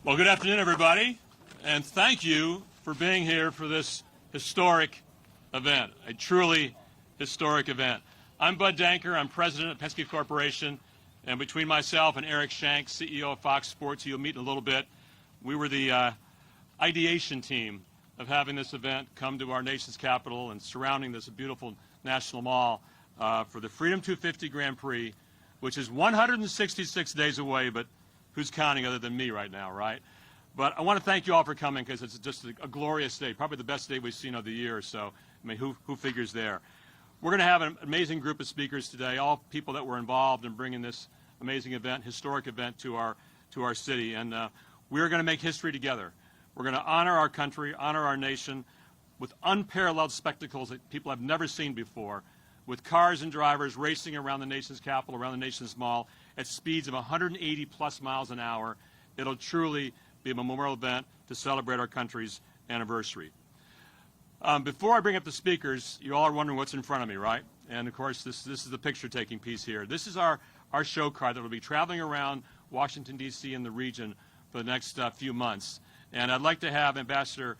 Well, good afternoon, everybody, and thank you for being here for this historic event, a truly historic event. I'm Bud Danker. I'm president of Penske Corporation, and between myself and Eric Shanks, CEO of Fox Sports, who you'll meet in a little bit, we were the ideation team of having this event come to our nation's capital and surrounding this beautiful national mall for the Freedom 250 Grand Prix, which is 166 days away, but who's counting other than me right now, right? But I want to thank you all for coming because it's just a glorious day, probably the best day we've seen of the year. So, I mean, who figures there? We're going to have an amazing group of speakers today, all people that were involved in bringing this amazing event, historic event to our city. And we're going to make history together. We're going to honor our country, honor our nation with unparalleled spectacles that people have never seen before, with cars and drivers racing around the nation's capital, around the nation's mall, at speeds of 180 plus miles an hour. It'll truly be a memorial event to celebrate our country's anniversary. Before I bring up the speakers, you all are wondering what's in front of me, right? And of course, this is the picture-taking piece here. This is our show car that will be traveling around Washington, D.C. and the region for the next few months. And I'd like to have Ambassador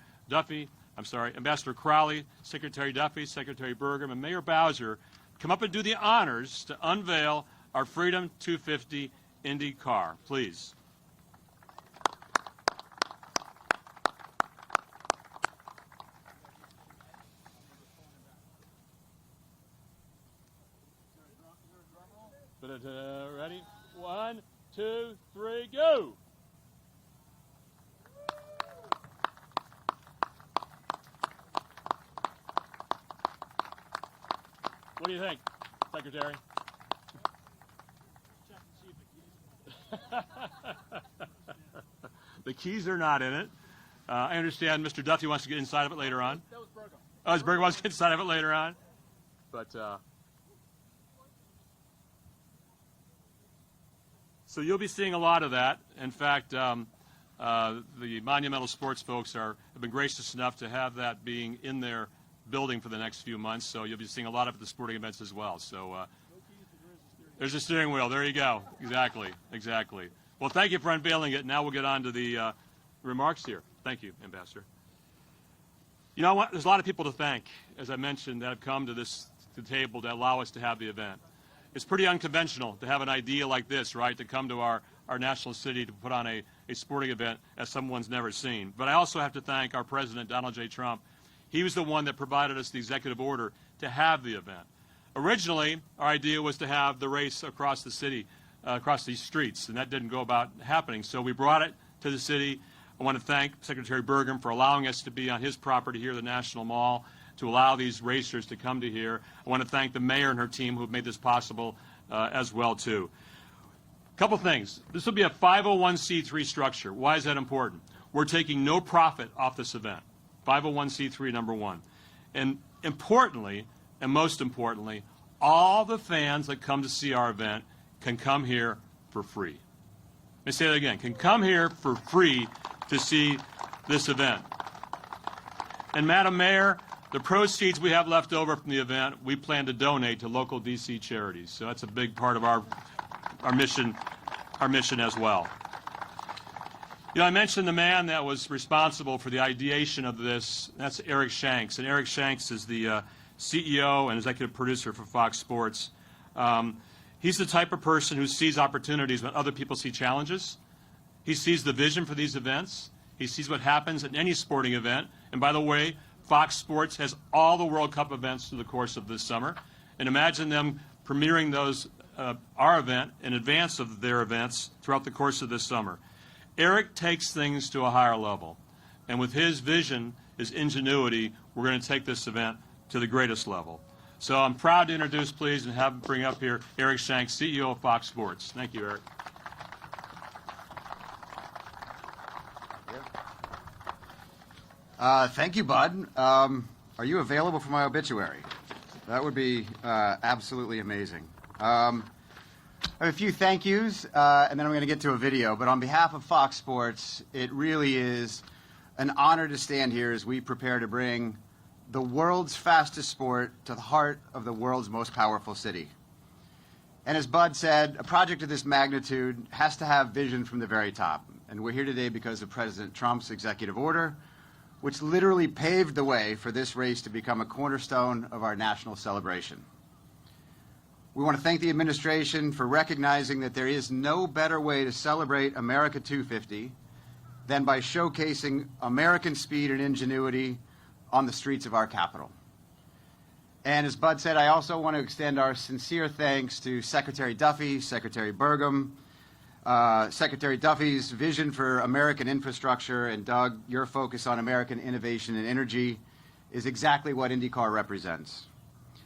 Crowley, Secretary Duffy, Secretary Burgum, and Mayor Bowser come up and do the honors to unveil our Freedom 250 Indy car. Please. Ready? 1, 2, 3, go! What do you think, Secretary? The keys are not in it. I understand Mr. Duffy wants to get inside of it later on. That was Burgum. Oh, Burgum wants to get inside of it later on. But so you'll be seeing a lot of that. In fact, the Monumental Sports folks have been gracious enough to have that being in their building for the next few months. So you'll be seeing a lot of it at the sporting events as well. So there's a steering wheel. There you go. Exactly. Exactly. Well, thank you for unveiling it. Now we'll get on to the remarks here. Thank you, Ambassador. You know what? There's a lot of people to thank, as I mentioned, that have come to the table to allow us to have the event. It's pretty unconventional to have an idea like this, right, to come to our national city to put on a sporting event as someone's never seen. But I also have to thank our President, Donald J. Trump. He was the one that provided us the executive order to have the event. Originally, our idea was to have the race across the city, across these streets, and that didn't go about happening. So we brought it to the city. I want to thank Secretary Burgum for allowing us to be on his property here, the National Mall, to allow these racers to come to here. I want to thank the mayor and her team who have made this possible as well, too. A couple things. This will be a 501c3 structure. Why is that important? We're taking no profit off this event. 501c3, number one. And importantly, and most importantly, all the fans that come to see our event can come here for free. Let me say that again. Can come here for free to see this event. And Madam Mayor, the proceeds we have left over from the event, we plan to donate to local D.C. charities. So that's a big part of our mission as well. You know, I mentioned the man that was responsible for the ideation of this. That's Eric Shanks. And Eric Shanks is the CEO and executive producer for Fox Sports. He's the type of person who sees opportunities when other people see challenges. He sees the vision for these events. He sees what happens at any sporting event. And by the way, Fox Sports has all the World Cup events through the course of this summer. And imagine them premiering those, our event in advance of their events throughout the course of this summer. Eric takes things to a higher level. And with his vision, his ingenuity, we're going to take this event to the greatest level. So I'm proud to introduce, please, and have him bring up here Eric Shanks, CEO of Fox Sports. Thank you, Eric. Thank you, Bud. Are you available for my obituary? That would be absolutely amazing. I have a few thank yous, and then I'm going to get to a video. But on behalf of Fox Sports, it really is an honor to stand here as we prepare to bring the world's fastest sport to the heart of the world's most powerful city. And as Bud said, a project of this magnitude has to have vision from the very top. And we're here today because of President Trump's executive order, which literally paved the way for this race to become a cornerstone of our national celebration. We want to thank the administration for recognizing that there is no better way to celebrate America 250 than by showcasing American speed and ingenuity on the streets of our capital. And as Bud said, I also want to extend our sincere thanks to Secretary Duffy, Secretary Burgum, Secretary Duffy's vision for American infrastructure, and Doug, your focus on American innovation and energy is exactly what IndyCar represents.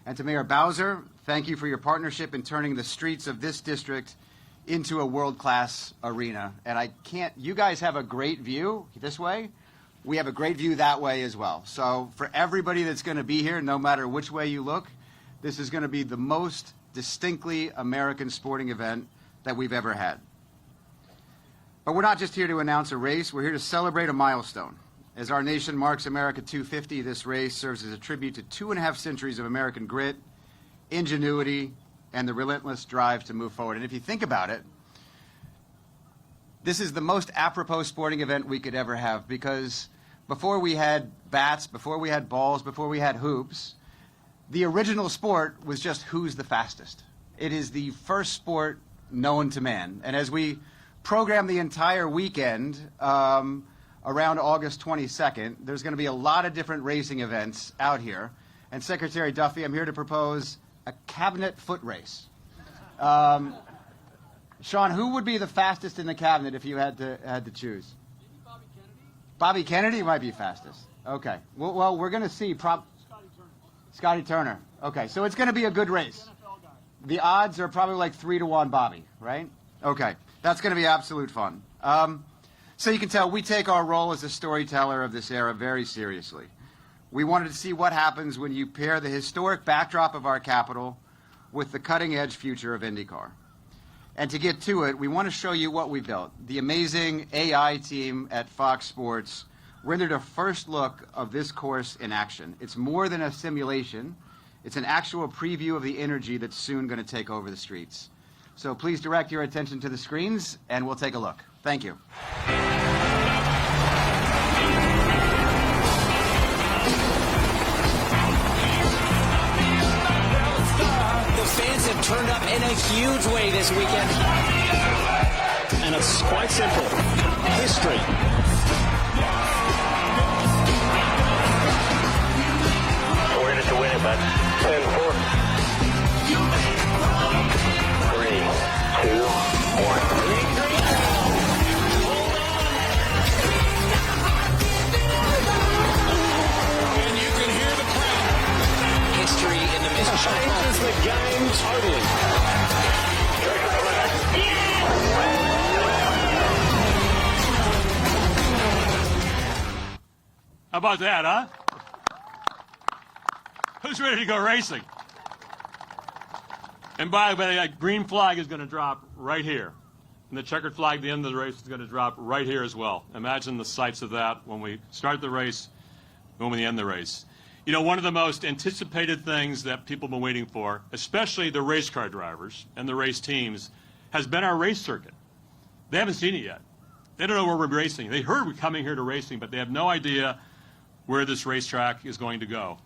And to Mayor Bowser, thank you for your partnership in turning the streets of this district into a world-class arena. And you guys have a great view this way. We have a great view that way as well. So for everybody that's going to be here, no matter which way you look, this is going to be the most distinctly American sporting event that we've ever had. But we're not just here to announce a race, we're here to celebrate a milestone. As our nation marks America 250, this race serves as a tribute to 2.5 centuries of American grit, ingenuity, and the relentless drive to move forward. And if you think about it, this is the most apropos sporting event we could ever have, because before we had bats, before we had balls, before we had hoops, the original sport was just who's the fastest. It is the first sport known to man. And as we program the entire weekend around August 22nd, there's going to be a lot of different racing events out here. And Secretary Duffy, I'm here to propose a cabinet foot race. Sean, who would be the fastest in the cabinet if you had to choose? Maybe Bobby Kennedy. Bobby Kennedy might be fastest. Okay. Well, we're going to see. Scotty Turner. Scotty Turner. Okay, so it's going to be a good race. NFL guy. The odds are probably like 3-1 Bobby, right? Okay, that's going to be absolute fun. So you can tell we take our role as a storyteller of this era very seriously. We wanted to see what happens when you pair the historic backdrop of our capital with the cutting-edge future of IndyCar. And to get to it, we want to show you what we built. The amazing AI team at Fox Sports rendered a first look of this course in action. It's more than a simulation. It's an actual preview of the energy that's soon going to take over the streets. So please direct your attention to the screens, and we'll take a look. Thank you. The fans have turned up in a huge way this weekend. And it's quite simple. History. We're in it to win it, bud. 10-4. 3, 2, 1. And you can hear the crowd. History in the mission. Changes the game totally. How about that, huh? Who's ready to go racing? And by the way, that green flag is going to drop right here. And the checkered flag at the end of the race is going to drop right here as well. Imagine the sights of that when we start the race, when we end the race. You know, one of the most anticipated things that people have been waiting for, especially the race car drivers and the race teams, has been our race circuit. They haven't seen it yet. They don't know where we're racing. They heard we're coming here to racing, but they have no idea where this racetrack is going to go.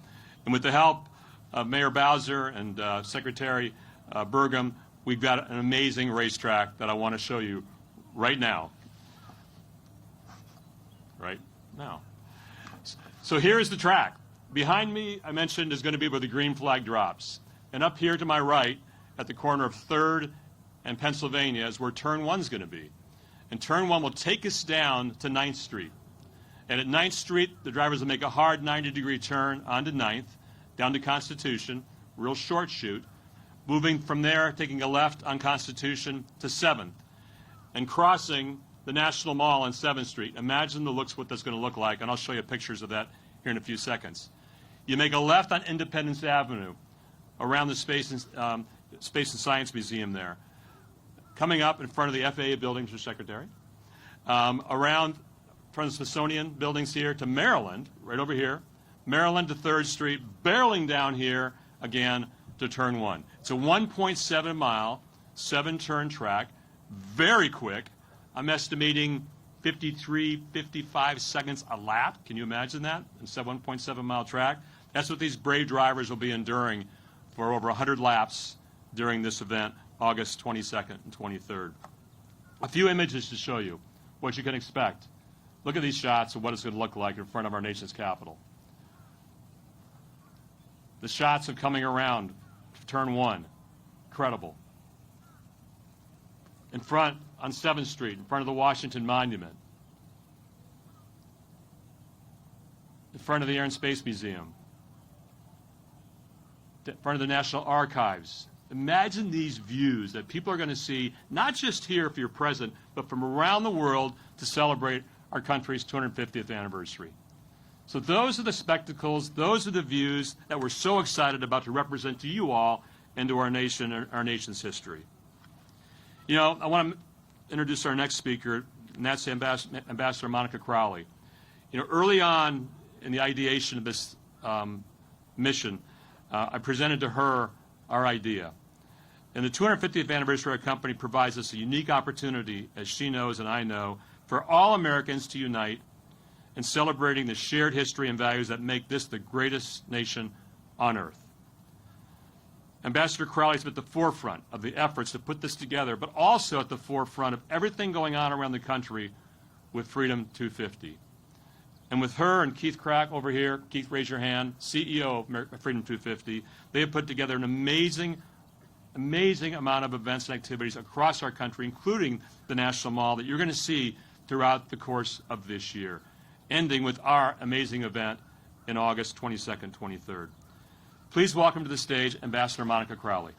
And with the help of Mayor Bowser and Secretary Burgum, we've got an amazing racetrack that I want to show you right now. Right now. So here's the track. Behind me, I mentioned, is going to be where the green flag drops. And up here to my right, at the corner of 3rd and Pennsylvania, is where Turn 1 is going to be. And Turn 1 will take us down to 9th Street. And at 9th Street, the drivers will make a hard 90-degree turn onto 9th, down to Constitution, real short shoot, moving from there, taking a left on Constitution to 7th, and crossing the National Mall on 7th Street. Imagine the looks what that's going to look like, and I'll show you pictures of that here in a few seconds. You make a left on Independence Avenue, around the Space and Science Museum there. Coming up in front of the FAA building, Mr. Secretary, around from the Smithsonian buildings here to Maryland, right over here, Maryland to 3rd Street, barreling down here again to Turn 1. It's a 1.7 mile, 7-turn track, very quick. I'm estimating 53, 55 seconds a lap. Can you imagine that? Instead of 1.7-mile track. That's what these brave drivers will be enduring for over 100 laps during this event, August 22nd and 23rd. A few images to show you what you can expect. Look at these shots of what it's going to look like in front of our nation's capital. The shots of coming around turn 1, incredible. In front on 7th Street, in front of the Washington Monument, in front of the Air and Space Museum, in front of the National Archives. Imagine these views that people are going to see, not just here if you're present, but from around the world to celebrate our country's 250th anniversary. So those are the spectacles, those are the views that we're so excited about to represent to you all and to our nation, our nation's history. You know, I want to introduce our next speaker, and that's Ambassador Monica Crowley. You know, early on in the ideation of this mission, I presented to her our idea. And the 250th anniversary of our company provides us a unique opportunity, as she knows and I know, for all Americans to unite in celebrating the shared history and values that make this the greatest nation on earth. Ambassador Crowley is at the forefront of the efforts to put this together, but also at the forefront of everything going on around the country with Freedom 250. And with her and Keith Crack over here, Keith, raise your hand, CEO of Freedom 250, they have put together an amazing amount of events and activities across our country, including the National Mall, that you're going to see throughout the course of this year, ending with our amazing event in August 22nd, 23rd. Please welcome to the stage Ambassador Monica Crowley.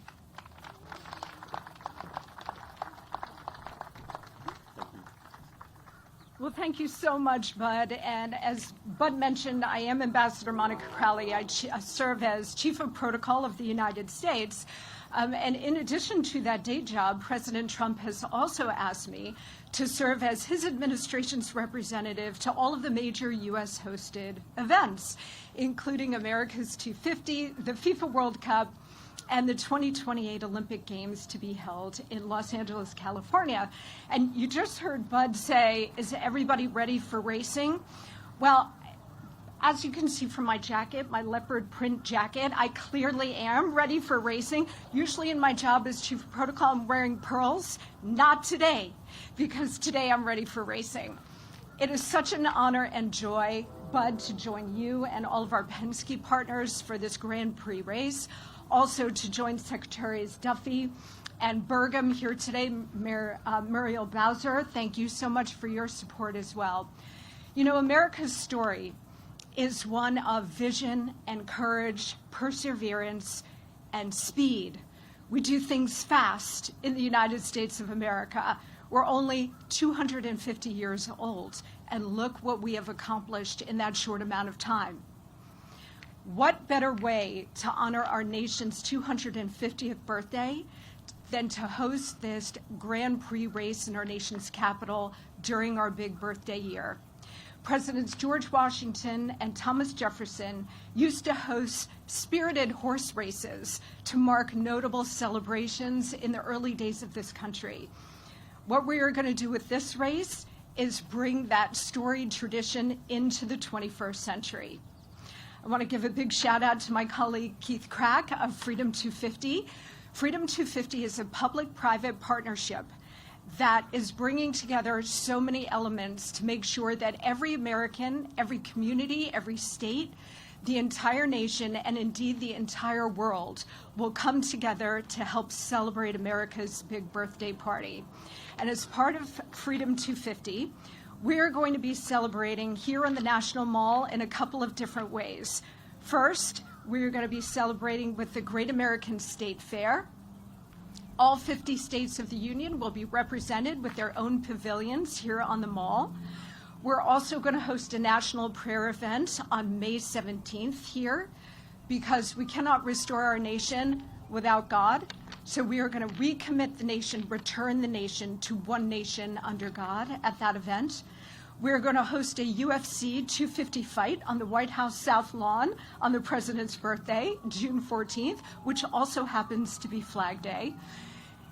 Well, thank you so much, Bud. And as Bud mentioned, I am Ambassador Monica Crowley. I serve as Chief of Protocol of the United States. And in addition to that day job, President Trump has also asked me to serve as his administration's representative to all of the major U.S.-hosted events, including America's 250, the FIFA World Cup, and the 2028 Olympic Games to be held in Los Angeles, California. And you just heard Bud say, is everybody ready for racing? Well, as you can see from my jacket, my leopard print jacket, I clearly am ready for racing. Usually in my job as Chief of Protocol, I'm wearing pearls. Not today, because today I'm ready for racing. It is such an honor and joy, Bud, to join you and all of our Penske partners for this Grand Prix race. Also to join Secretaries Duffy and Burgum here today, Muriel Bowser. Thank you so much for your support as well. You know, America's story is one of vision and courage, perseverance, and speed. We do things fast in the United States of America. We're only 250 years old, and look what we have accomplished in that short amount of time. What better way to honor our nation's 250th birthday than to host this Grand Prix race in our nation's capital during our big birthday year? Presidents George Washington and Thomas Jefferson used to host spirited horse races to mark notable celebrations in the early days of this country. What we are going to do with this race is bring that storied tradition into the 21st century. I want to give a big shout out to my colleague Keith Crack of Freedom 250. Freedom 250 is a public-private partnership that is bringing together so many elements to make sure that every American, every community, every state, the entire nation, and indeed the entire world will come together to help celebrate America's big birthday party. And as part of Freedom 250, we're going to be celebrating here in the National Mall in a couple of different ways. First, we're going to be celebrating with the Great American State Fair. All 50 states of the Union will be represented with their own pavilions here on the Mall. We're also going to host a national prayer event on May 17th here, because we cannot restore our nation without God. So we are going to recommit the nation, return the nation to one nation under God at that event. We're going to host a UFC 250 fight on the White House South Lawn on the president's birthday, June 14th, which also happens to be Flag Day.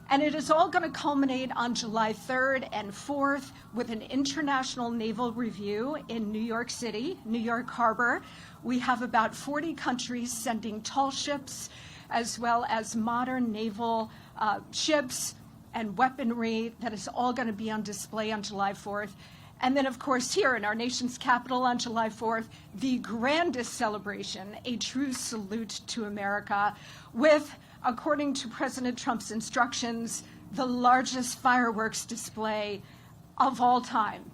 And it is all going to culminate on July 3rd and 4th with an international naval review in New York City, New York Harbor. We have about 40 countries sending tall ships, as well as modern naval ships and weaponry that is all going to be on display on July 4th. And then, of course, here in our nation's capital on July 4th, the grandest celebration, a true salute to America, with, according to President Trump's instructions, the largest fireworks display of all time.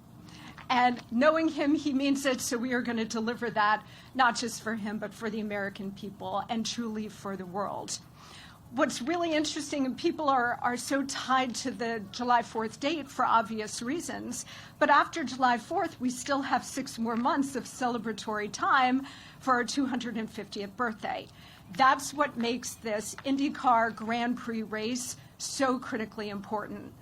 And knowing him, he means it, so we are going to deliver that, not just for him, but for the American people and truly for the world. What's really interesting, and people are so tied to the July 4th date for obvious reasons, but after July 4th, we still have 6 more months of celebratory time for our 250th birthday. That's what makes this IndyCar Grand Prix race so critically important.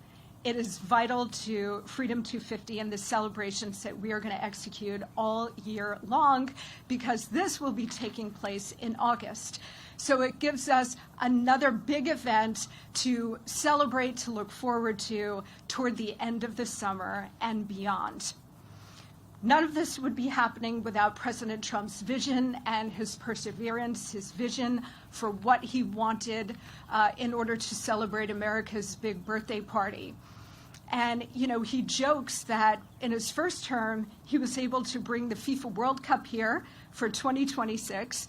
It is vital to Freedom 250 and the celebrations that we are going to execute all year long, because this will be taking place in August. So it gives us another big event to celebrate, to look forward to toward the end of the summer and beyond. None of this would be happening without President Trump's vision and his perseverance, his vision for what he wanted in order to celebrate America's big birthday party. And, you know, he jokes that in his first term, he was able to bring the FIFA World Cup here for 2026,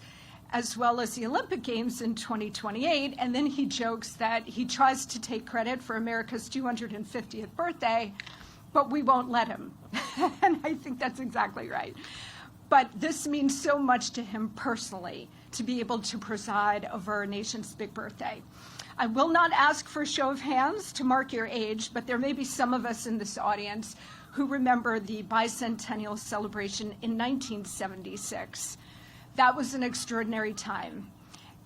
as well as the Olympic Games in 2028. And then he jokes that he tries to take credit for America's 250th birthday, but we won't let him. And I think that's exactly right. But this means so much to him personally, to be able to preside over our nation's big birthday. I will not ask for a show of hands to mark your age, but there may be some of us in this audience who remember the bicentennial celebration in 1976. That was an extraordinary time.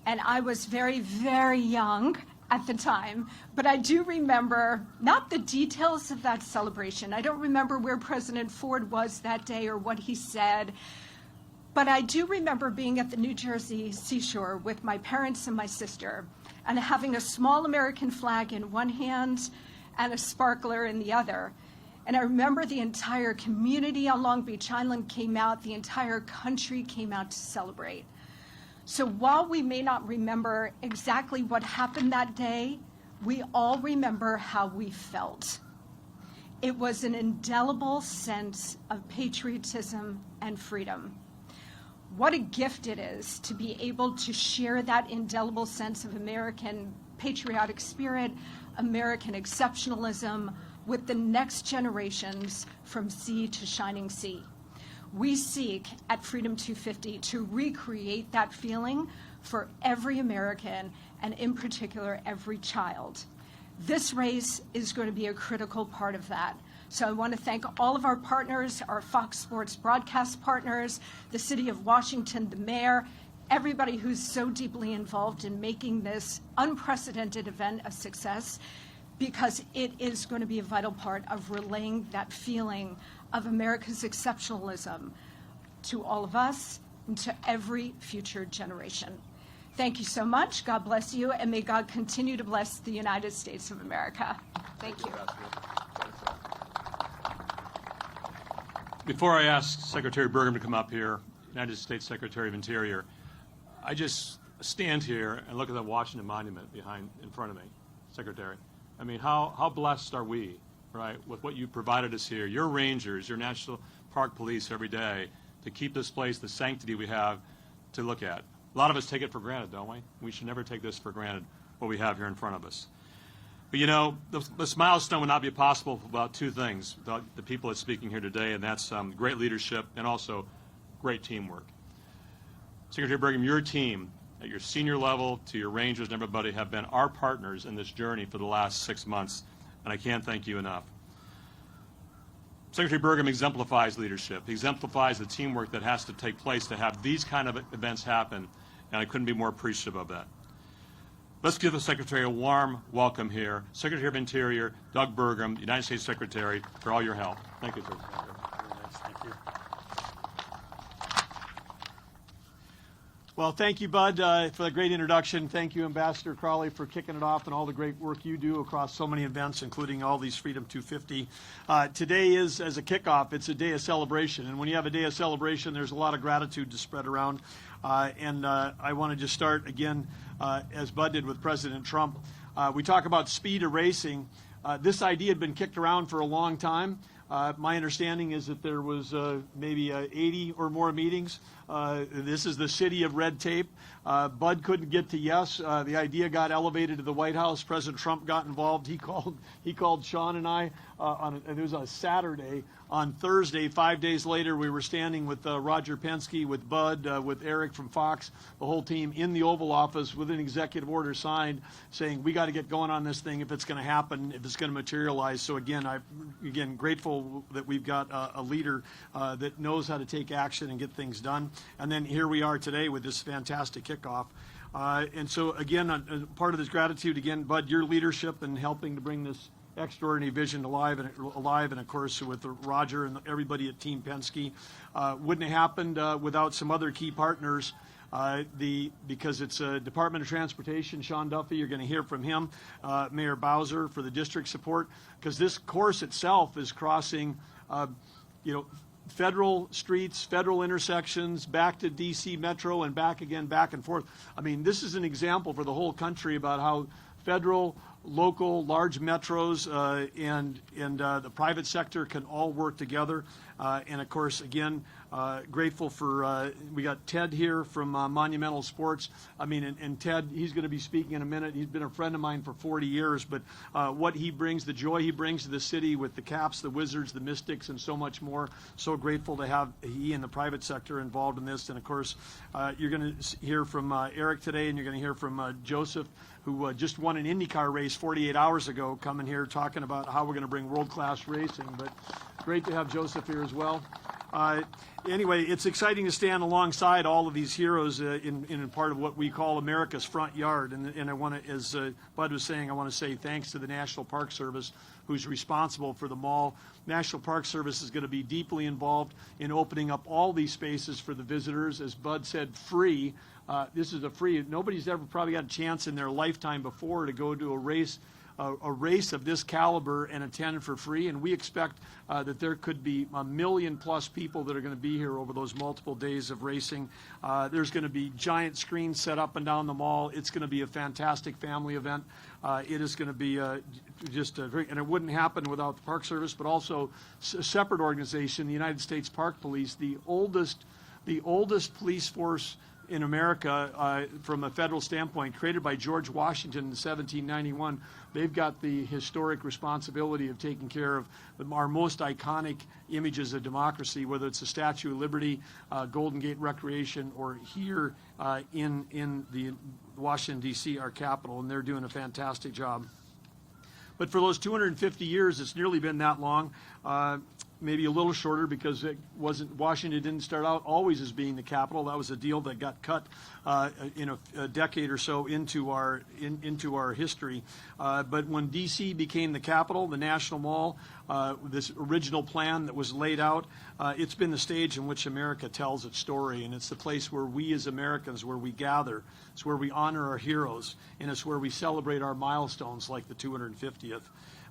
And I was very, very young at the time, but I do remember not the details of that celebration. I don't remember where President Ford was that day or what he said, but I do remember being at the New Jersey seashore with my parents and my sister and having a small American flag in one hand and a sparkler in the other. And I remember the entire community on Long Beach Island came out, the entire country came out to celebrate. So while we may not remember exactly what happened that day, we all remember how we felt. It was an indelible sense of patriotism and freedom. What a gift it is to be able to share that indelible sense of American patriotic spirit, American exceptionalism with the next generations from sea to shining sea. We seek at Freedom 250 to recreate that feeling for every American, and in particular, every child. This race is going to be a critical part of that. So I want to thank all of our partners, our Fox Sports broadcast partners, the City of Washington, the mayor, everybody who's so deeply involved in making this unprecedented event a success, because it is going to be a vital part of relaying that feeling of America's exceptionalism to all of us and to every future generation. Thank you so much. God bless you, and may God continue to bless the United States of America. Thank you. Before I ask Secretary Burgum to come up here, United States Secretary of Interior, I just stand here and look at the Washington Monument in front of me, Secretary. I mean, how blessed are we, right, with what you provided us here, your rangers, your National Park Police every day, to keep this place the sanctity we have to look at. A lot of us take it for granted, don't we? We should never take this for granted, what we have here in front of us. But, you know, this milestone would not be possible without two things, without the people that's speaking here today, and that's great leadership and also great teamwork. Secretary Burgum, your team, at your senior level to your rangers and everybody, have been our partners in this journey for the last 6 months, and I can't thank you enough. Secretary Burgum exemplifies leadership. He exemplifies the teamwork that has to take place to have these kind of events happen, and I couldn't be more appreciative of that. Let's give the Secretary a warm welcome here. Secretary of Interior, Doug Burgum, United States Secretary, for all your help. Thank you, sir. Thank you. Well, thank you, Bud, for the great introduction. Thank you, Ambassador Crowley, for kicking it off and all the great work you do across so many events, including all these Freedom 250. Today is, as a kickoff, it's a day of celebration. And when you have a day of celebration, there's a lot of gratitude to spread around. I want to just start again, as Bud did with President Trump. We talk about speed of racing. This idea had been kicked around for a long time. My understanding is that there was maybe 80 or more meetings. This is the city of red tape. Bud couldn't get to yes. The idea got elevated to the White House. President Trump got involved. He called Sean and I it was a Saturday. On Thursday, 5 days later, we were standing with Roger Penske, with Bud, with Eric from Fox, the whole team in the Oval Office with an executive order signed saying we got to get going on this thing if it's going to happen, if it's going to materialize. So again, I'm grateful that we've got a leader that knows how to take action and get things done. And then here we are today with this fantastic kickoff. And so again, part of this gratitude, again, Bud, your leadership in helping to bring this extraordinary vision alive, and of course with Roger and everybody at Team Penske. Wouldn't have happened without some other key partners. Because it's a Department of Transportation, Sean Duffy, you're going to hear from him, Mayor Bowser for the district support, because this course itself is crossing, federal streets, federal intersections, back to D.C. Metro and back again, back and forth. I mean, this is an example for the whole country about how federal, local, large metros and the private sector can all work together. And of course, again, grateful for, we got Ted here from Monumental Sports. I mean, and Ted, he's going to be speaking in a minute. He's been a friend of mine for 40 years, but what he brings, the joy he brings to the city with the Caps, the Wizards, the Mystics, and so much more. So grateful to have he and the private sector involved in this. And of course, you're going to hear from Eric today, and you're going to hear from Joseph, who just won an IndyCar race 48 hours ago, coming here talking about how we're going to bring world-class racing. But great to have Joseph here as well. Anyway, it's exciting to stand alongside all of these heroes in part of what we call America's front yard. And I want to, as Bud was saying, I want to say thanks to the National Park Service, who's responsible for the mall. National Park Service is going to be deeply involved in opening up all these spaces for the visitors. As Bud said, free. This is a free. Nobody's ever probably got a chance in their lifetime before to go to a race of this caliber and attend for free, and we expect that there could be 1 million+ people that are going to be here over those multiple days of racing. There's going to be giant screens set up and down the mall. It's going to be a fantastic family event. It is going to be just a great, and it wouldn't happen without the Park Service, but also a separate organization, the United States Park Police, the oldest police force in America from a federal standpoint, created by George Washington in 1791. They've got the historic responsibility of taking care of our most iconic images of democracy, whether it's the Statue of Liberty, Golden Gate Recreation, or here in the Washington, D.C., our capital, and they're doing a fantastic job. But for those 250 years, it's nearly been that long. Maybe a little shorter, because it wasn't, Washington didn't start out always as being the capital. That was a deal that got cut in a decade or so into our history. But when D.C. became the capital, the National Mall, this original plan that was laid out, it's been the stage in which America tells its story, and it's the place where we as Americans, where we gather. It's where we honor our heroes, and it's where we celebrate our milestones like the 250th.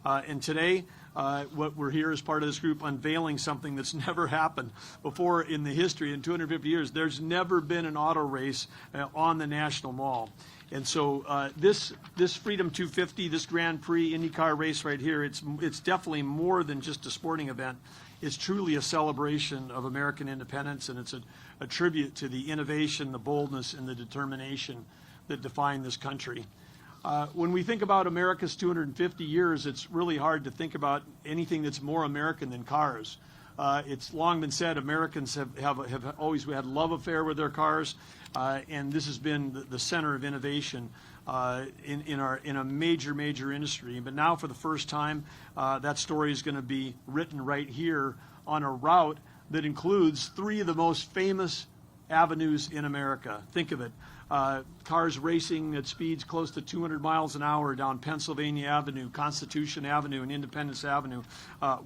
And today, what we're here as part of this group unveiling something that's never happened before in the history. In 250 years, there's never been an auto race on the National Mall. And so this Freedom 250, this Grand Prix IndyCar race right here, it's definitely more than just a sporting event. It's truly a celebration of American independence, and it's a tribute to the innovation, the boldness, and the determination that define this country. When we think about America's 250 years, it's really hard to think about anything that's more American than cars. It's long been said Americans have always had a love affair with their cars, and this has been the center of innovation in a major industry. But now, for the first time, that story is going to be written right here on a route that includes 3 of the most famous avenues in America. Think of it. Cars racing at speeds close to 200 miles an hour down Pennsylvania Avenue, Constitution Avenue, and Independence Avenue.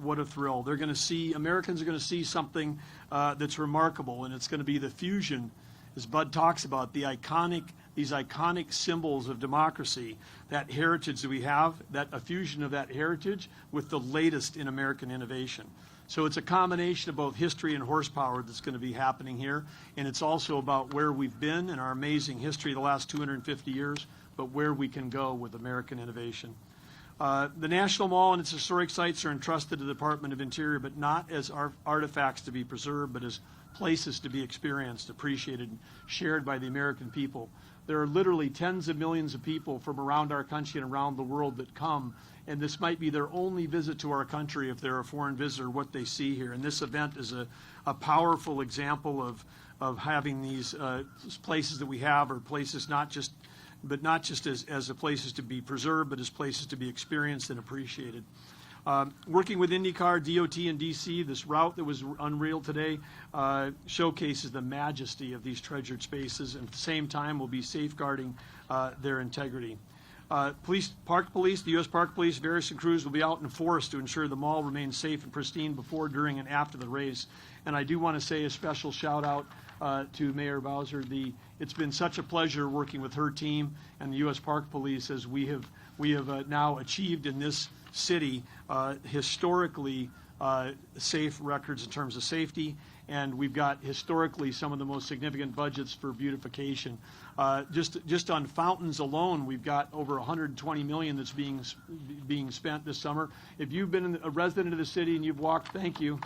What a thrill. Americans are going to see something that's remarkable, and it's going to be the fusion as Bud talks about, these iconic symbols of democracy, that heritage that we have, a fusion of that heritage with the latest in American innovation. So it's a combination of both history and horsepower that's going to be happening here, and it's also about where we've been in our amazing history the last 250 years, but where we can go with American innovation. The National Mall and its historic sites are entrusted to the Department of Interior, but not as artifacts to be preserved, but as places to be experienced, appreciated, and shared by the American people. There are literally tens of millions of people from around our country and around the world that come, and this might be their only visit to our country if they're a foreign visitor, what they see here. And this event is a powerful example of having these places that we have, are places not just as places to be preserved, but as places to be experienced and appreciated. Working with IndyCar, DOT, and DC, this route that was unreal today showcases the majesty of these treasured spaces, and at the same time will be safeguarding their integrity. Park Police, the U.S. Park Police, various crews will be out in force to ensure the mall remains safe and pristine before, during, and after the race. And I do want to say a special shout out to Mayor Bowser. It's been such a pleasure working with her team and the U.S. Park Police, as we have now achieved in this city historically safe records in terms of safety, and we've got historically some of the most significant budgets for beautification. Just on fountains alone, we've got over $120 million that's being spent this summer. If you've been a resident of the city and you've walked, thank you.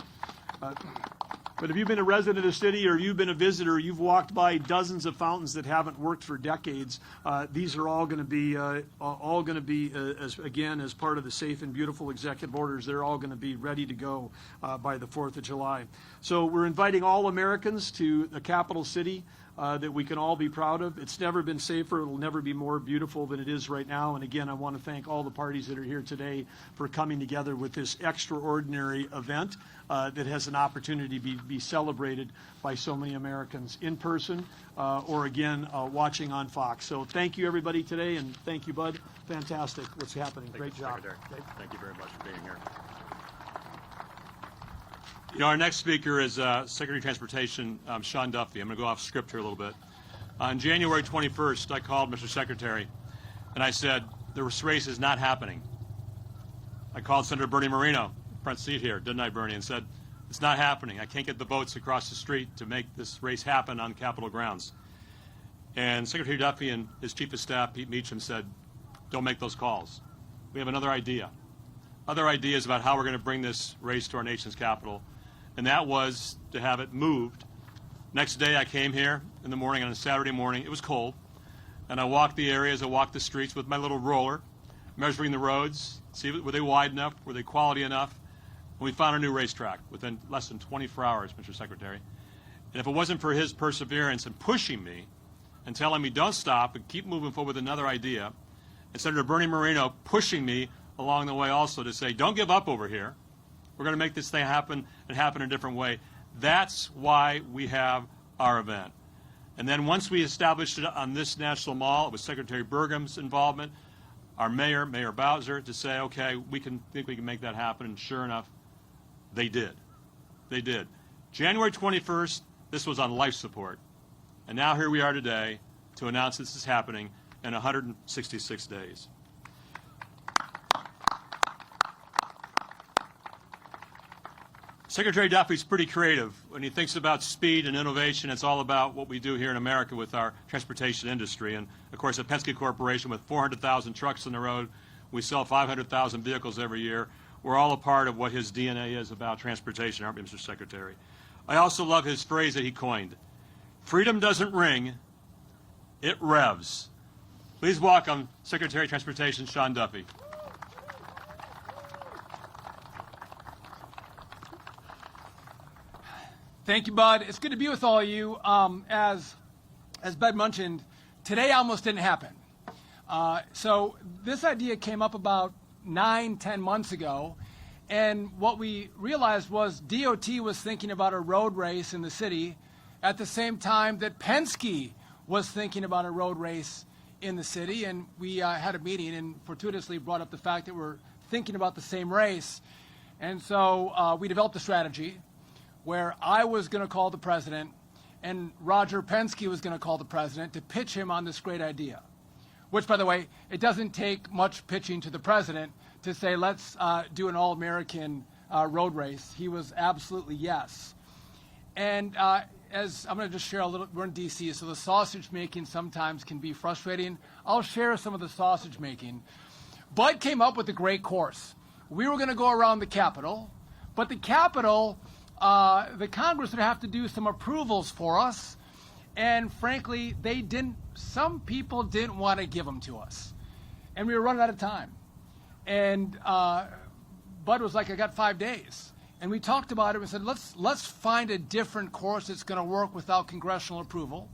But if you've been a resident of the city or you've been a visitor, you've walked by dozens of fountains that haven't worked for decades. These are all going to be as part of the safe and beautiful executive orders. They're all going to be ready to go by the 4th of July. So we're inviting all Americans to the capital city that we can all be proud of. It's never been safer. It'll never be more beautiful than it is right now. And again, I want to thank all the parties that are here today for coming together with this extraordinary event that has an opportunity to be celebrated by so many Americans in person or again watching on Fox. So thank you everybody today, and thank you, Bud. Fantastic what's happening. Great job. Thank you very much for being here. You know, our next speaker is Secretary of Transportation Sean Duffy. I'm going to go off script here a little bit. On January 21st, I called Mr. Secretary, and I said, this race is not happening. I called Senator Bernie Moreno, front seat here, didn't I, Bernie, and said, it's not happening. I can't get the votes across the street to make this race happen on Capitol grounds. And Secretary Duffy and his Chief of Staff, Pete Meacham, said, don't make those calls. We have another idea. Other ideas about how we're going to bring this race to our nation's capital, and that was to have it moved. Next day, I came here in the morning on a Saturday morning. It was cold, and I walked the areas, I walked the streets with my little roller, measuring the roads, see were they wide enough, were they quality enough. And we found a new racetrack within less than 24 hours, Mr. Secretary. And if it wasn't for his perseverance and pushing me and telling me don't stop and keep moving forward with another idea, and Senator Bernie Moreno pushing me along the way also to say, don't give up over here. We're going to make this thing happen and happen in a different way. That's why we have our event. And then once we established it on this National Mall, it was Secretary Burgum's involvement, our mayor, Mayor Bowser, to say, okay, we can make that happen. And sure enough, they did. They did. January 21st, this was on life support. And now here we are today to announce this is happening in 166 days. Secretary Duffy's pretty creative. When he thinks about speed and innovation, it's all about what we do here in America with our transportation industry. And, of course, at Penske Corporation, with 400,000 trucks on the road, we sell 500,000 vehicles every year. We're all a part of what his DNA is about transportation, aren't we, Mr. Secretary? I also love his phrase that he coined. Freedom doesn't ring, it revs. Please welcome Secretary of Transportation Sean Duffy. Thank you, Bud. It's good to be with all of you. As Bud mentioned, today almost didn't happen. So this idea came up about 9-10 months ago, and what we realized was DOT was thinking about a road race in the city at the same time that Penske was thinking about a road race in the city, and we had a meeting and fortuitously brought up the fact that we're thinking about the same race. And so we developed a strategy where I was going to call the president and Roger Penske was going to call the president to pitch him on this great idea. Which, by the way, it doesn't take much pitching to the president to say, let's do an all-American road race. He was absolutely yes. And as I'm going to just share a little, we're in D.C., so the sausage making sometimes can be frustrating. I'll share some of the sausage making. Bud came up with a great course. We were going to go around the Capitol, but the Capitol, the Congress would have to do some approvals for us. And frankly, some people didn't want to give them to us. And we were running out of time. And Bud was like, I got 5 days. And we talked about it and said, let's find a different course that's going to work without congressional approval.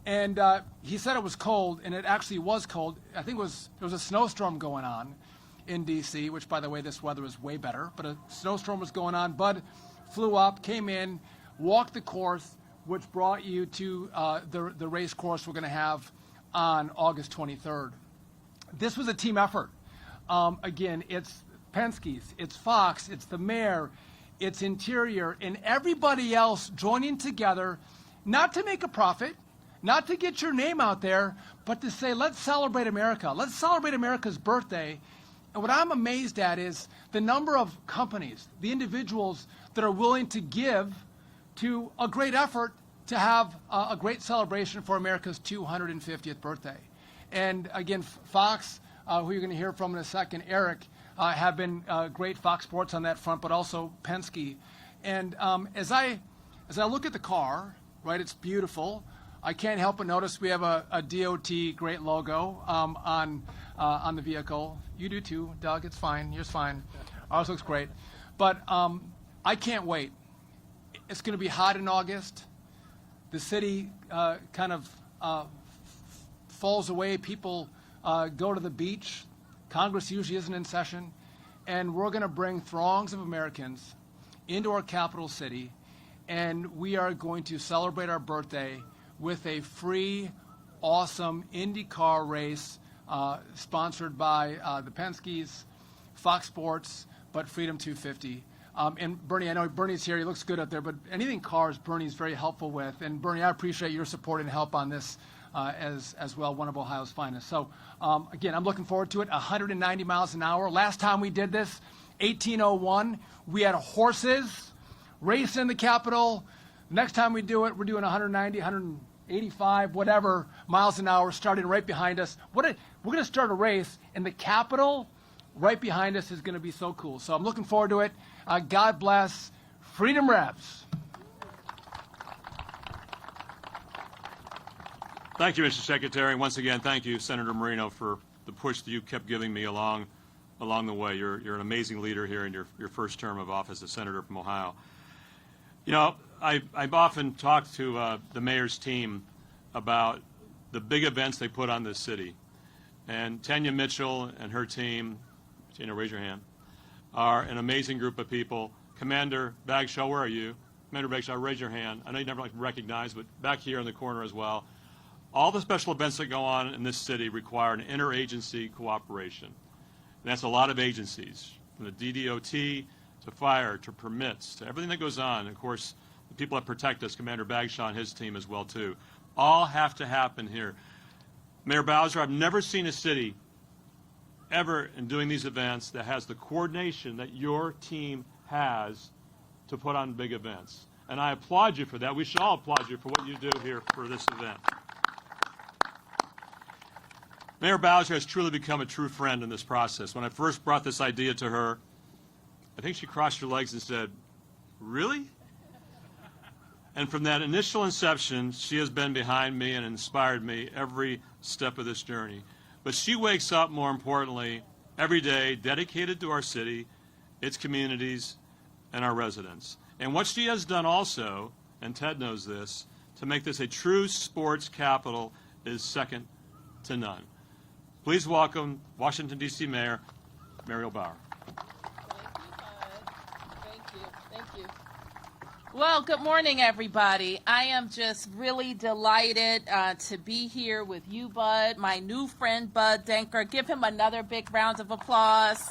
And he said it was cold, and it actually was cold. I think there was a snowstorm going on in D.C., which, by the way, this weather is way better. But a snowstorm was going on. Bud flew up, came in, walked the course, which brought you to the race course we're going to have on August 23rd. This was a team effort. Again, it's Penske's, it's Fox, it's the mayor, it's Interior, and everybody else joining together, not to make a profit, not to get your name out there, but to say, let's celebrate America. Let's celebrate America's birthday. And what I'm amazed at is the number of companies, the individuals that are willing to give to a great effort to have a great celebration for America's 250th birthday. And again, Fox, who you're going to hear from in a second, Eric, have been great, Fox Sports on that front, but also Penske. And as I look at the car, right, it's beautiful. I can't help but notice we have a DOT great logo on the vehicle. You do too, Doug. It's fine. Yours fine. Ours looks great. But I can't wait. It's going to be hot in August. The city kind of falls away. People go to the beach. Congress usually isn't in session. And we're going to bring throngs of Americans into our capital city, and we are going to celebrate our birthday with a free, awesome IndyCar race sponsored by the Penskes, Fox Sports, but Freedom 250. And Bernie, I know Bernie's here. He looks good out there, but anything cars, Bernie's very helpful with. And Bernie, I appreciate your support and help on this as well, one of Ohio's finest. So again, I'm looking forward to it. 190 miles an hour. Last time we did this, 1801, we had horses racing in the Capitol. Next time we do it, we're doing 190, 185, whatever miles an hour, starting right behind us. We're going to start a race in the Capitol. Right behind us is going to be so cool. So I'm looking forward to it. God bless. Freedom Revs. Thank you, Mr. Secretary. Once again, thank you, Senator Marino, for the push that you kept giving me along the way. You're an amazing leader here in your first term of office as Senator from Ohio. You know, I've often talked to the mayor's team about the big events they put on this city. And Tanya Mitchell and her team, Tina, raise your hand, are an amazing group of people. Commander Bagshaw, where are you? Commander Bagshaw, raise your hand. I know you never like recognized, but back here in the corner as well. All the special events that go on in this city require an interagency cooperation. And that's a lot of agencies, from the DDOT to fire to permits to everything that goes on. And of course, the people that protect us, Commander Bagshaw and his team as well too, all have to happen here. Mayor Bowser, I've never seen a city ever in doing these events that has the coordination that your team has to put on big events. And I applaud you for that. We should all applaud you for what you do here for this event. Mayor Bowser has truly become a true friend in this process. When I first brought this idea to her, I think she crossed her legs and said, "Really?" And from that initial inception, she has been behind me and inspired me every step of this journey. But she wakes up, more importantly, every day dedicated to our city, its communities, and our residents. And what she has done also, and Ted knows this, to make this a true sports capital is second to none. Please welcome Washington, D.C. Mayor Muriel Bauer. Thank you, Bud. Thank you. Well, good morning, everybody. I am just really delighted to be here with you, Bud, my new friend, Bud Denker. Give him another big round of applause.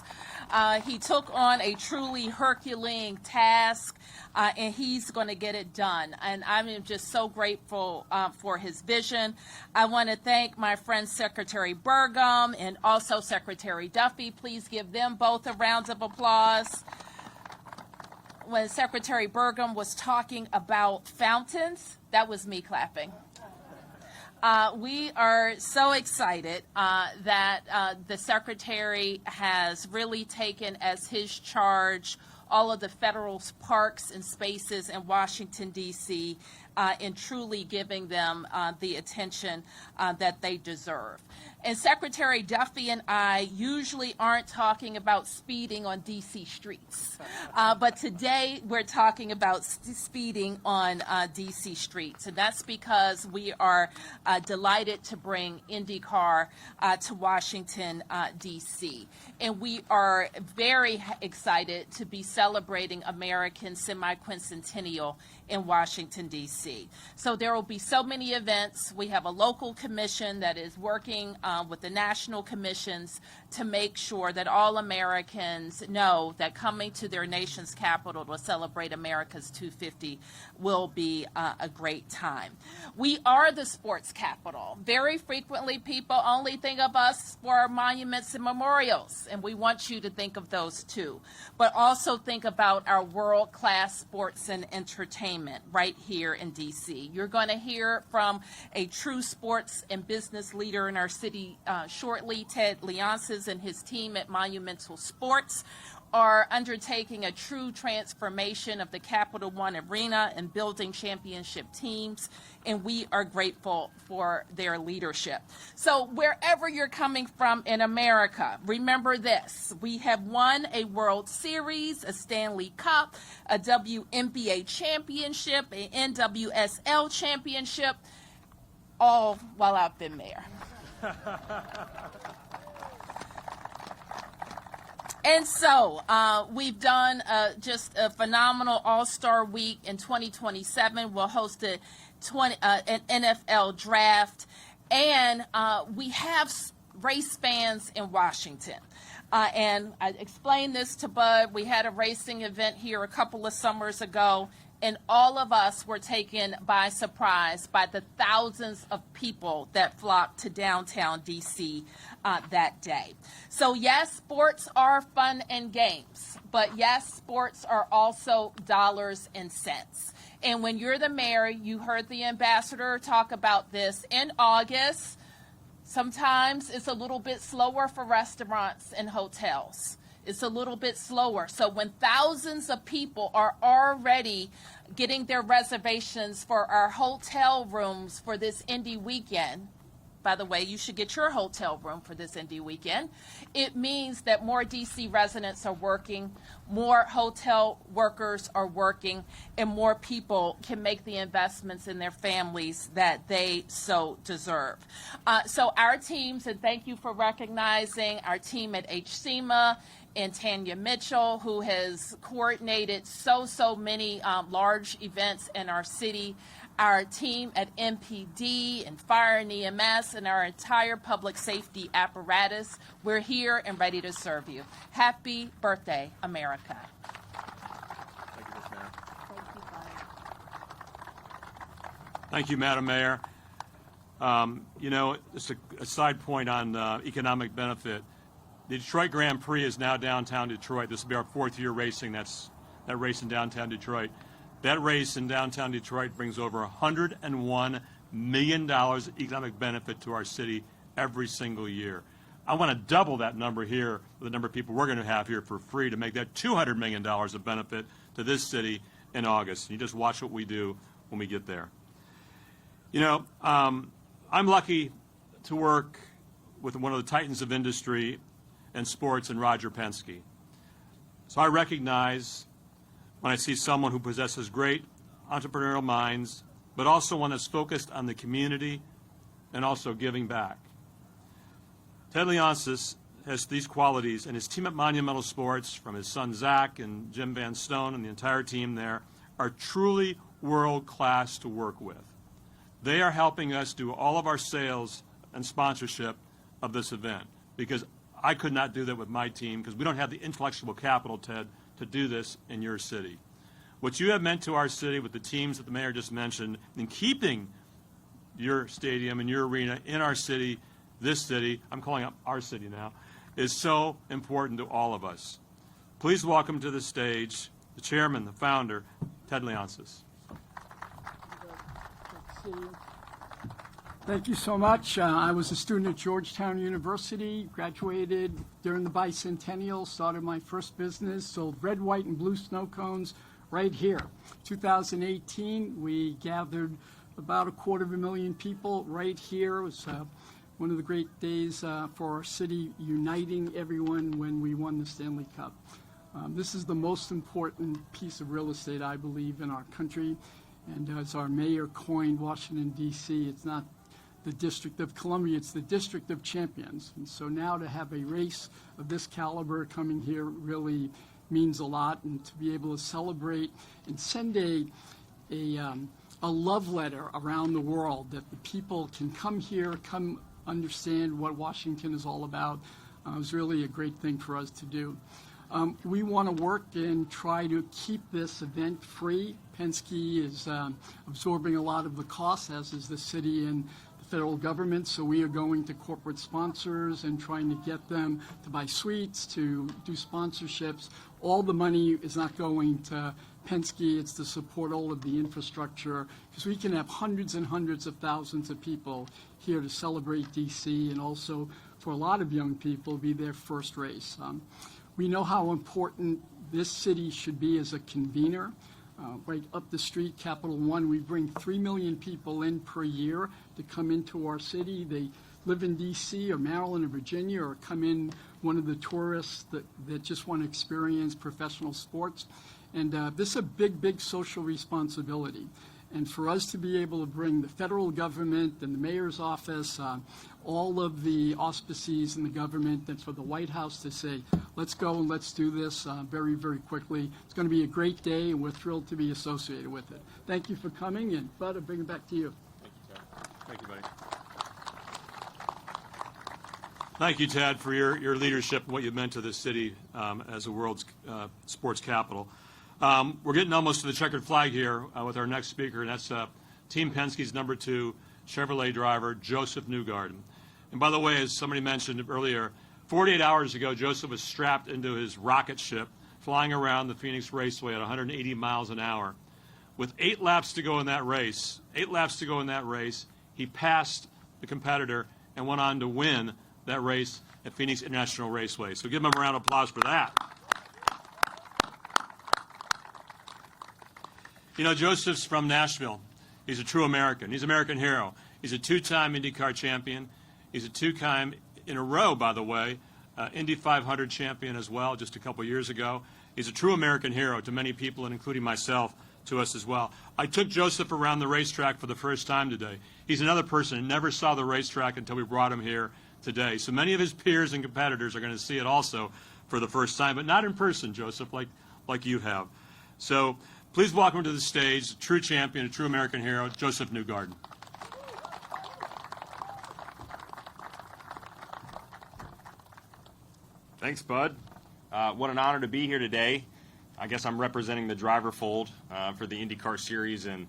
He took on a truly Herculean task, and he's going to get it done. And I'm just so grateful for his vision. I want to thank my friend Secretary Burgum and also Secretary Duffy. Please give them both a round of applause. When Secretary Burgum was talking about fountains, that was me clapping. We are so excited that the Secretary has really taken as his charge all of the federal parks and spaces in Washington, D.C., and truly giving them the attention that they deserve. And Secretary Duffy and I usually aren't talking about speeding on D.C. streets, but today we're talking about speeding on D.C. streets, and that's because we are delighted to bring IndyCar to Washington, D.C. And we are very excited to be celebrating American semi-quincentennial in Washington, D.C. So there will be so many events. We have a local commission that is working with the national commissions to make sure that all Americans know that coming to their nation's capital to celebrate America's 250 will be a great time. We are the sports capital. Very frequently, people only think of us for our monuments and memorials, and we want you to think of those too. But also think about our world-class sports and entertainment right here in D.C. You're going to hear from a true sports and business leader in our city shortly. Ted Leonces and his team at Monumental Sports are undertaking a true transformation of the Capital One Arena and building championship teams, and we are grateful for their leadership. So wherever you're coming from in America, remember this: we have won a World Series, a Stanley Cup, a WNBA championship, an NWSL championship, all while I've been mayor. And so we've done just a phenomenal All-Star Week. In 2027, we'll host an NFL draft. And we have race fans in Washington. And I explained this to Bud. We had a racing event here a couple of summers ago, and all of us were taken by surprise by the thousands of people that flocked to downtown D.C. That day. So yes, sports are fun and games, but yes, sports are also dollars and cents. And when you're the mayor, you heard the ambassador talk about this in August. Sometimes it's a little bit slower for restaurants and hotels. It's a little bit slower. So when thousands of people are already getting their reservations for our hotel rooms for this Indy weekend, by the way, you should get your hotel room for this Indy weekend. It means that more D.C. residents are working, more hotel workers are working, and more people can make the investments in their families that they so deserve. So our teams, and thank you for recognizing our team at HCMA and Tanya Mitchell, who has coordinated so many large events in our city, our team at MPD and Fire and EMS, and our entire public safety apparatus. We're here and ready to serve you. Happy birthday, America. Thank you, Ms. Mayor. Thank you, Madam Mayor. You know, just a side point on economic benefit. The Detroit Grand Prix is now downtown Detroit. This will be our fourth year racing. That race in downtown Detroit. That race in downtown Detroit brings over $101 million economic benefit to our city every single year. I want to double that number here with the number of people we're going to have here for free to make that $200 million of benefit to this city in August. You just watch what we do when we get there. You know, I'm lucky to work with one of the titans of industry and sports in Roger Penske. So I recognize when I see someone who possesses great entrepreneurial minds, but also one that's focused on the community and also giving back. Ted Leonces has these qualities, and his team at Monumental Sports, from his son Zach and Jim Van Stone and the entire team there, are truly world-class to work with. They are helping us do all of our sales and sponsorship of this event, because I could not do that with my team, because we don't have the intellectual capital, Ted, to do this in your city. What you have meant to our city with the teams that the mayor just mentioned, in keeping your stadium and your arena in our city, this city, I'm calling it our city now, is so important to all of us. Please welcome to the stage the chairman, the founder, Ted Leonsis. Thank you so much. I was a student at Georgetown University, graduated during the bicentennial, started my first business, sold red, white, and blue snow cones right here. 2018, we gathered about 250,000 people right here. It was one of the great days for our city, uniting everyone when we won the Stanley Cup. This is the most important piece of real estate, I believe, in our country. And as our mayor coined Washington, D.C., it's not the District of Columbia, it's the District of Champions. And so now to have a race of this caliber coming here really means a lot, and to be able to celebrate and send a love letter around the world that the people can come here, come understand what Washington is all about, was really a great thing for us to do. We want to work and try to keep this event free. Penske is absorbing a lot of the costs, as is the city and the federal government, so we are going to corporate sponsors and trying to get them to buy suites, to do sponsorships. All the money is not going to Penske, it's to support all of the infrastructure, because we can have hundreds and hundreds of thousands of people here to celebrate DC, and also for a lot of young people, be their first race. We know how important this city should be as a convener. Right up the street, Capital One, we bring 3 million people in per year to come into our city. They live in D.C. or Maryland or Virginia, or come in one of the tourists that just want to experience professional sports. And this is a big, big social responsibility. And for us to be able to bring the federal government and the mayor's office, all of the auspices in the government, and for the White House to say, let's go and let's do this very, very quickly. It's going to be a great day, and we're thrilled to be associated with it. Thank you for coming, and Bud, I'll bring it back to you. Thank you, Ted. Thank you, buddy. Thank you, Ted, for your leadership and what you've meant to this city as the world's sports capital. We're getting almost to the checkered flag here with our next speaker, and that's Team Penske's #2 Chevrolet driver, Joseph Newgarden. And by the way, as somebody mentioned earlier, 48 hours ago, Joseph was strapped into his rocket ship, flying around the Phoenix Raceway at 180 miles an hour. With 8 laps to go in that race, he passed the competitor and went on to win that race at Phoenix International Raceway. So give him a round of applause for that. You know, Joseph's from Nashville. He's a true American. He's an American hero. He's a 2-time IndyCar champion. He's a 2-time in a row, by the way, Indy 500 champion as well, just a couple years ago. He's a true American hero to many people, and including myself, to us as well. I took Joseph around the racetrack for the first time today. He's another person who never saw the racetrack until we brought him here today. So many of his peers and competitors are going to see it also for the first time, but not in person, Joseph, like you have. So please welcome to the stage, a true champion, a true American hero, Joseph Newgarden. Thanks, Bud. What an honor to be here today. I guess I'm representing the driver fold for the IndyCar series, and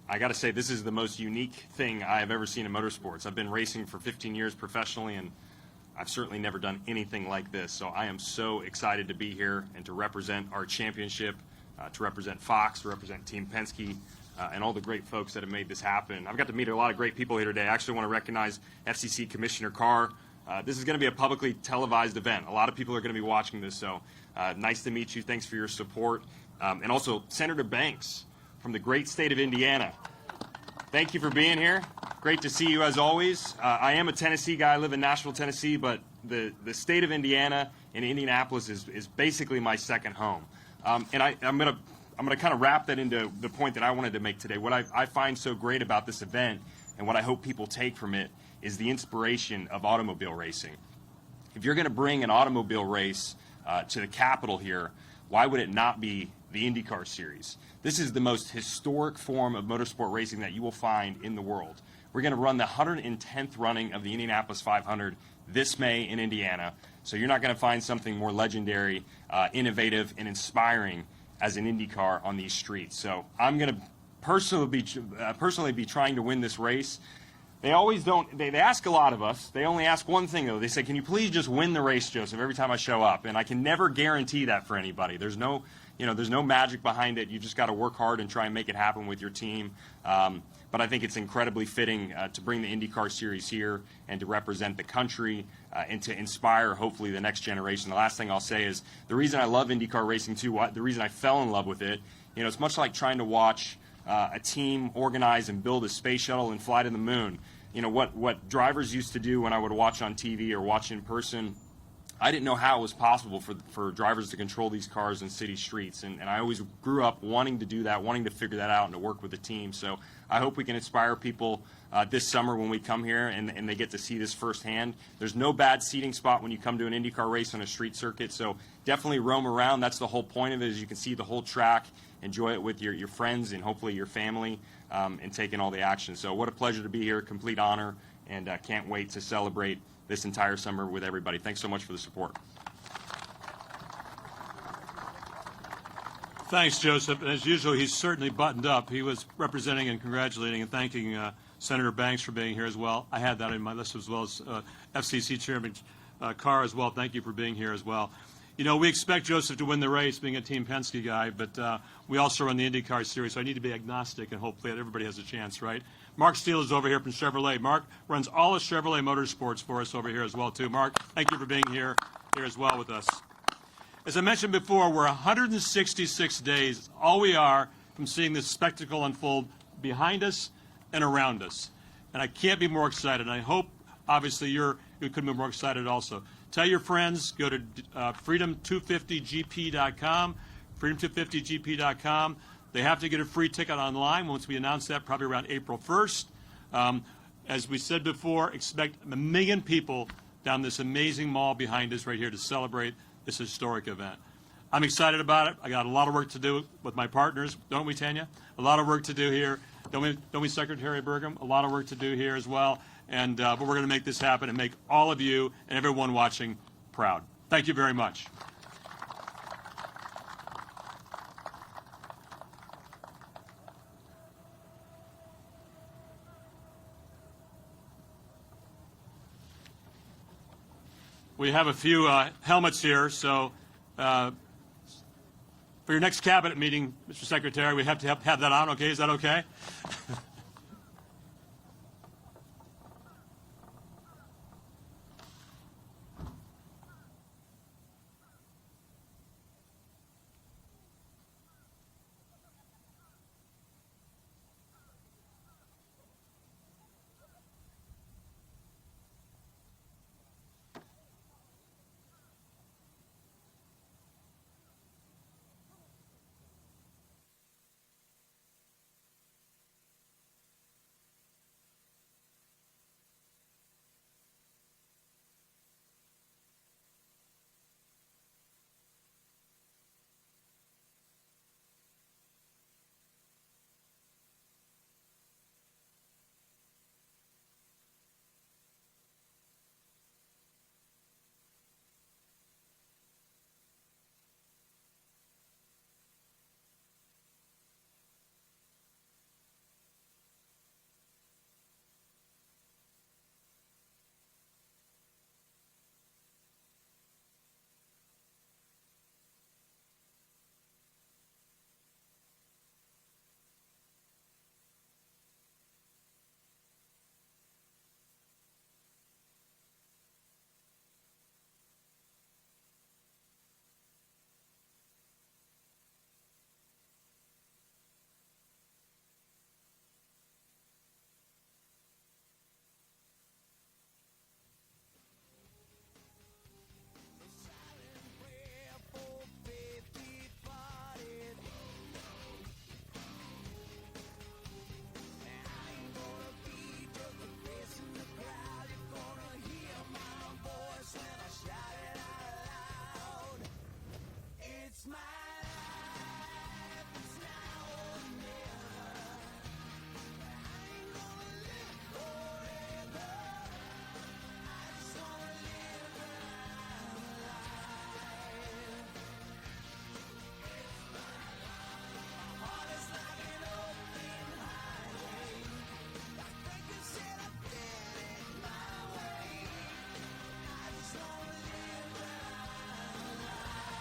I got to say this is the most unique thing I have ever seen in motorsports. I've been racing for 15 years professionally, and I've certainly never done anything like this. So I am so excited to be here and to represent our championship, to represent Fox, to represent Team Penske, and all the great folks that have made this happen. I've got to meet a lot of great people here today. I actually want to recognize FCC Commissioner Carr. This is going to be a publicly televised event. A lot of people are going to be watching this, so nice to meet you. Thanks for your support. And also, Senator Banks from the great state of Indiana. Thank you for being here. Great to see you as always. I am a Tennessee guy. I live in Nashville, Tennessee, but the state of Indiana and Indianapolis is basically my second home. And I'm going to kind of wrap that into the point that I wanted to make today. What I find so great about this event and what I hope people take from it is the inspiration of automobile racing. If you're going to bring an automobile race to the Capitol here, why would it not be the IndyCar Series. This is the most historic form of motorsport racing that you will find in the world. We're going to run the 110th running of the Indianapolis 500 this May in Indiana. So you're not going to find something more legendary, innovative, and inspiring as an IndyCar on these streets. So I'm going to personally be trying to win this race. They always don't. They ask a lot of us. They only ask one thing though. They say, "Can you please just win the race, Joseph?" Every time I show up, and I can never guarantee that for anybody. There's no magic behind it. You just got to work hard and try and make it happen with your team. But I think it's incredibly fitting to bring the IndyCar Series here and to represent the country and to inspire, hopefully, the next generation. The last thing I'll say is the reason I love IndyCar racing too. The reason I fell in love with it. It's much like trying to watch a team organize and build a space shuttle and fly to the moon. What drivers used to do when I would watch on TV or watch in person, I didn't know how it was possible for drivers to control these cars in city streets. And I always grew up wanting to do that, wanting to figure that out and to work with the team. So I hope we can inspire people this summer when we come here and they get to see this firsthand. There's no bad seating spot when you come to an IndyCar race on a street circuit. So definitely roam around. That's the whole point of it, is you can see the whole track, enjoy it with your friends and hopefully your family, and take in all the action. So what a pleasure to be here, complete honor, and can't wait to celebrate this entire summer with everybody. Thanks so much for the support. Thanks, Joseph. And as usual, he's certainly buttoned up. He was representing and congratulating and thanking Senator Banks for being here as well. I had that in my list, as well as FCC Chairman Carr as well. Thank you for being here as well. We expect Joseph to win the race, being a Team Penske guy, but we also run the IndyCar Series, so I need to be agnostic, and hopefully everybody has a chance, right? Mark Steele is over here from Chevrolet. Mark runs all of Chevrolet Motorsports for us over here as well, too. Mark, thank you for being here as well with us. As I mentioned before, we're 166 days, all we are, from seeing this spectacle unfold behind us and around us. And I can't be more excited, and I hope, obviously, you couldn't be more excited also. Tell your friends, go to freedom250gp.com, freedom250gp.com. They have to get a free ticket online once we announce that, probably around April 1st. As we said before, expect 1 million people down this amazing mall behind us right here to celebrate this historic event. I'm excited about it. I got a lot of work to do with my partners, don't we, Tanya? A lot of work to do here. Don't we, Secretary Burgum? A lot of work to do here as well. And but we're going to make this happen and make all of you and everyone watching proud. Thank you very much. We have a few helmets here, so for your next cabinet meeting, Mr. Secretary, we have to have that on. Okay, is that okay?